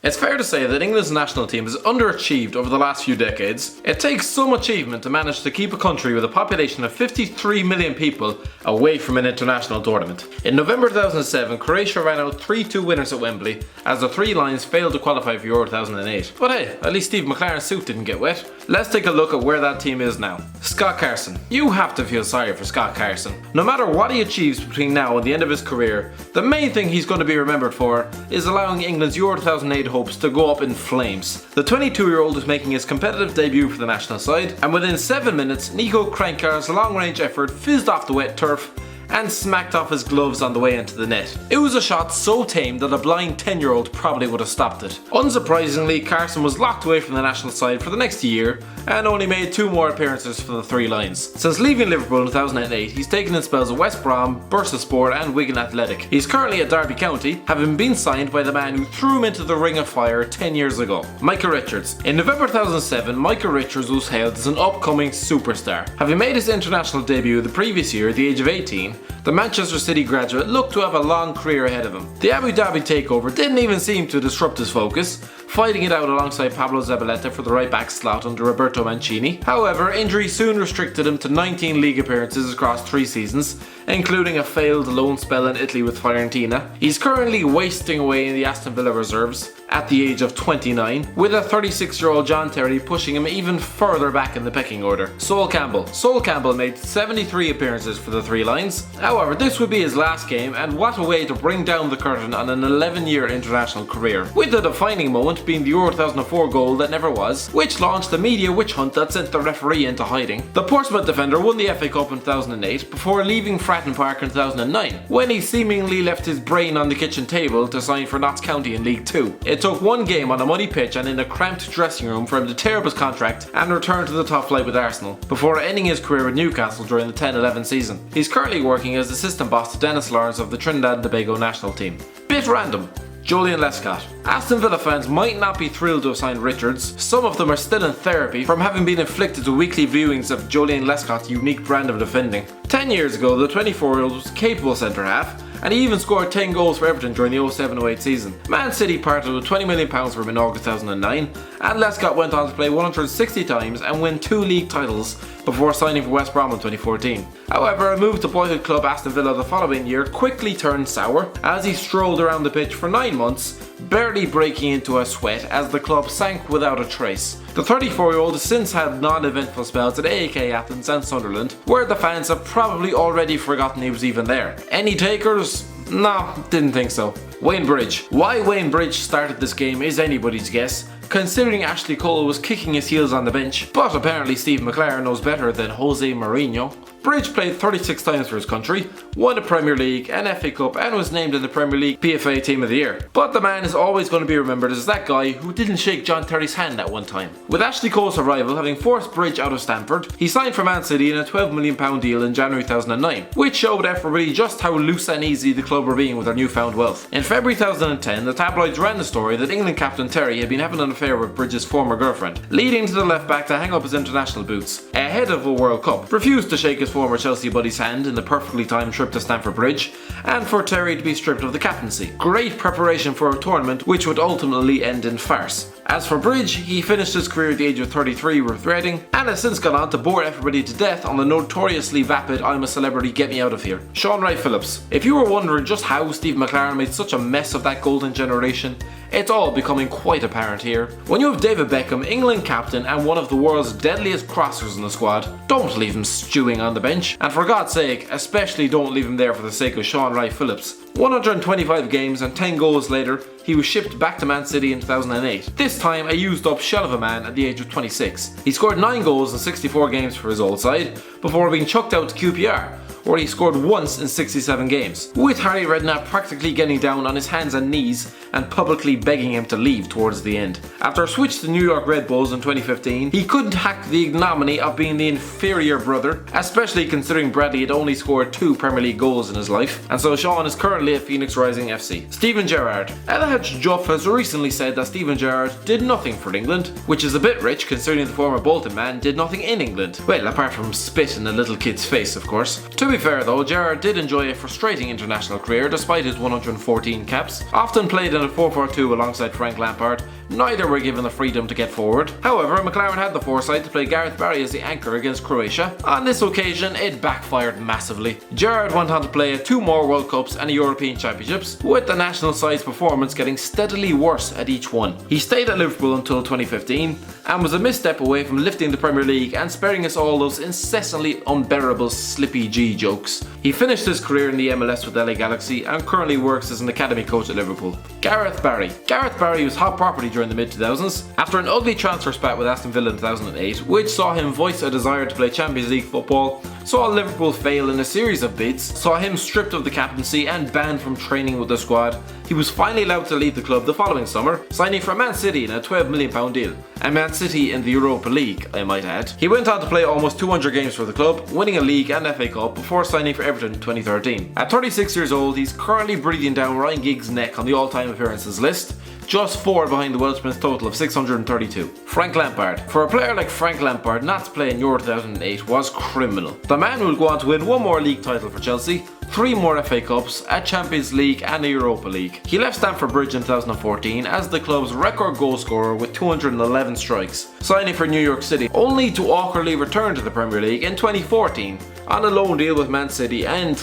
It's fair to say that England's national team has underachieved over the last few decades. It takes some achievement to manage to keep a country with a population of 53 million people away from an international tournament. In November 2007, Croatia ran out 3-2 winners at Wembley as the Three Lions failed to qualify for Euro 2008. But hey, at least Steve McClaren's suit didn't get wet. Let's take a look at where that team is now. Scott Carson. You have to feel sorry for Scott Carson. No matter what he achieves between now and the end of his career, the main thing he's going to be remembered for is allowing England's Euro 2008 hopes to go up in flames. The 22-year-old is making his competitive debut for the national side, and within 7 minutes, Nico Kranjcar's long-range effort fizzed off the wet turf and smacked off his gloves on the way into the net. It was a shot so tame that a blind 10-year-old probably would have stopped it. Unsurprisingly, Carson was locked away from the national side for the next year and only made 2 more appearances for the Three Lions. Since leaving Liverpool in 2008, he's taken in spells at West Brom, Bursaspor and Wigan Athletic. He's currently at Derby County, having been signed by the man who threw him into the ring of fire 10 years ago, Micah Richards. In November 2007, Micah Richards was hailed as an upcoming superstar. Having made his international debut the previous year at the age of 18, the Manchester City graduate looked to have a long career ahead of him. The Abu Dhabi takeover didn't even seem to disrupt his focus, fighting it out alongside Pablo Zabaleta for the right back slot under Roberto Mancini. However, injury soon restricted him to 19 league appearances across 3 seasons, including a failed loan spell in Italy with Fiorentina. He's currently wasting away in the Aston Villa reserves at the age of 29, with a 36-year-old John Terry pushing him even further back in the pecking order. Sol Campbell made 73 appearances for the Three Lions. However, this would be his last game, and what a way to bring down the curtain on an 11-year international career, with the defining moment being the Euro 2004 goal that never was, which launched the media witch hunt that sent the referee into hiding. The Portsmouth defender won the FA Cup in 2008 before leaving Fratton Park in 2009, when he seemingly left his brain on the kitchen table to sign for Notts County in League 2. It took 1 game on a muddy pitch and in a cramped dressing room for him to tear up his contract and return to the top flight with Arsenal, before ending his career with Newcastle during the 10-11 season. He's currently working as assistant boss to Dennis Lawrence of the Trinidad and Tobago national team. Bit random. Joleon Lescott. Aston Villa fans might not be thrilled to have signed Richards. Some of them are still in therapy from having been inflicted with weekly viewings of Joleon Lescott's unique brand of defending. 10 years ago, the 24-year-old was a capable centre-half, and he even scored 10 goals for Everton during the 07-08 season. Man City parted with £20 million for him in August 2009, and Lescott went on to play 160 times and win 2 league titles before signing for West Brom in 2014. However, a move to boyhood club Aston Villa the following year quickly turned sour as he strolled around the pitch for 9 months, barely breaking into a sweat as the club sank without a trace. The 34-year-old has since had non-eventful spells at AEK Athens and Sunderland, where the fans have probably already forgotten he was even there. Any takers? No, didn't think so. Wayne Bridge. Why Wayne Bridge started this game is anybody's guess, considering Ashley Cole was kicking his heels on the bench, but apparently Steve McClaren knows better than Jose Mourinho. Bridge played 36 times for his country, won the Premier League and FA Cup, and was named in the Premier League PFA Team of the Year. But the man is always going to be remembered as that guy who didn't shake John Terry's hand at one time. With Ashley Cole's arrival having forced Bridge out of Stamford, he signed for Man City in a £12 million deal in January 2009, which showed everybody just how loose and easy the club were being with their newfound wealth. In February 2010, the tabloids ran the story that England captain Terry had been having an affair with Bridge's former girlfriend, leading to the left back to hang up his international boots ahead of a World Cup, refused to shake his former Chelsea buddy's hand in the perfectly timed trip to Stamford Bridge, and for Terry to be stripped of the captaincy. Great preparation for a tournament which would ultimately end in farce. As for Bridge, he finished his career at the age of 33 with Reading, and has since gone on to bore everybody to death on the notoriously vapid "I'm a celebrity, get me out of here." Shaun WrightPhillips. If you were wondering just how Steve McClaren made such a mess of that golden generation, it's all becoming quite apparent here. When you have David Beckham, England captain and one of the world's deadliest crossers in the squad, don't leave him stewing on the bench. And for God's sake, especially don't leave him there for the sake of Shaun WrightPhillips. 125 games and 10 goals later, he was shipped back to Man City in 2008, this time a used up shell of a man at the age of 26. He scored 9 goals in 64 games for his old side, before being chucked out to QPR, where he scored once in 67 games, with Harry Redknapp practically getting down on his hands and knees and publicly begging him to leave towards the end. After a switch to New York Red Bulls in 2015, he couldn't hack the ignominy of being the inferior brother, especially considering Bradley had only scored 2 Premier League goals in his life, and so Shaun is currently at Phoenix Rising FC. Steven Gerrard. LH Juff has recently said that Steven Gerrard did nothing for England, which is a bit rich considering the former Bolton man did nothing in England. Well, apart from spit in a little kid's face, of course. To be fair though, Gerrard did enjoy a frustrating international career despite his 114 caps, often played in in a 4-4-2 alongside Frank Lampard. Neither were given the freedom to get forward. However, McClaren had the foresight to play Gareth Barry as the anchor against Croatia. On this occasion, it backfired massively. Gerrard went on to play 2 more World Cups and a European Championships, with the national side's performance getting steadily worse at each one. He stayed at Liverpool until 2015 and was a misstep away from lifting the Premier League and sparing us all those incessantly unbearable Slippy G jokes. He finished his career in the MLS with LA Galaxy and currently works as an academy coach at Liverpool. Gareth Barry. Gareth Barry was hot property during the mid-2000s. After an ugly transfer spat with Aston Villa in 2008, which saw him voice a desire to play Champions League football, saw Liverpool fail in a series of bids, saw him stripped of the captaincy and banned from training with the squad, he was finally allowed to leave the club the following summer, signing for Man City in a £12 million deal, and Man City in the Europa League, I might add. He went on to play almost 200 games for the club, winning a league and FA Cup before signing for Everton in 2013. At 36 years old, he's currently breathing down Ryan Giggs' neck on the all-time appearances list, just 4 behind the Welshman's total of 632. Frank Lampard. For a player like Frank Lampard, not to play in Euro 2008 was criminal. The man will go on to win 1 more league title for Chelsea, 3 more FA Cups, a Champions League and a Europa League. He left Stamford Bridge in 2014 as the club's record goal scorer with 211 strikes, signing for New York City, only to awkwardly return to the Premier League in 2014 on a loan deal with Man City and,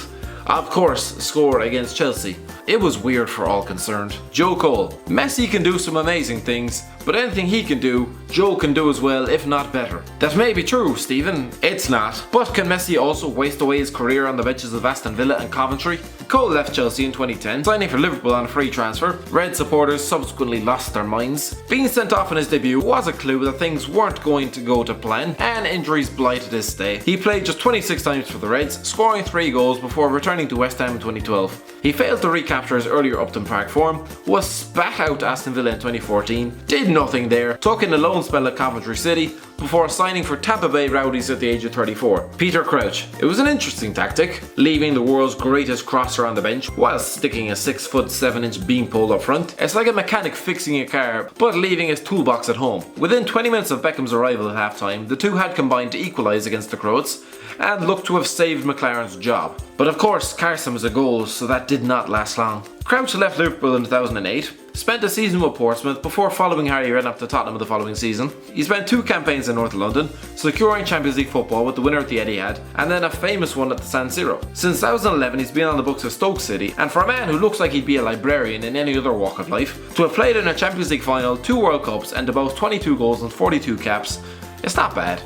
of course, score against Chelsea. It was weird for all concerned. Joe Cole. Messi can do some amazing things, but anything he can do, Joe can do as well, if not better. That may be true, Stephen. It's not. But can Messi also waste away his career on the benches of Aston Villa and Coventry? Cole left Chelsea in 2010, signing for Liverpool on a free transfer. Red supporters subsequently lost their minds. Being sent off in his debut was a clue that things weren't going to go to plan, and injuries blighted his stay. He played just 26 times for the Reds, scoring 3 goals before returning to West Ham in 2012. He failed to recapture his earlier Upton Park form, was spat out to Aston Villa in 2014, did nothing there, took in a loan spell at Coventry City, before signing for Tampa Bay Rowdies at the age of 34. Peter Crouch. It was an interesting tactic, leaving the world's greatest crosser on the bench while sticking a 6'7" beanpole up front. It's like a mechanic fixing a car but leaving his toolbox at home. Within 20 minutes of Beckham's arrival at halftime, the two had combined to equalise against the Croats and looked to have saved McClaren's job. But of course, Carson was a goal, so that did not last long. Crouch left Liverpool in 2008, spent a season with Portsmouth before following Harry Redknapp to Tottenham the following season. He spent 2 campaigns in North London, securing Champions League football with the winner at the Etihad, and then a famous one at the San Siro. Since 2011 he's been on the books of Stoke City, and for a man who looks like he'd be a librarian in any other walk of life, to have played in a Champions League final, 2 World Cups and to boast 22 goals and 42 caps, it's not bad.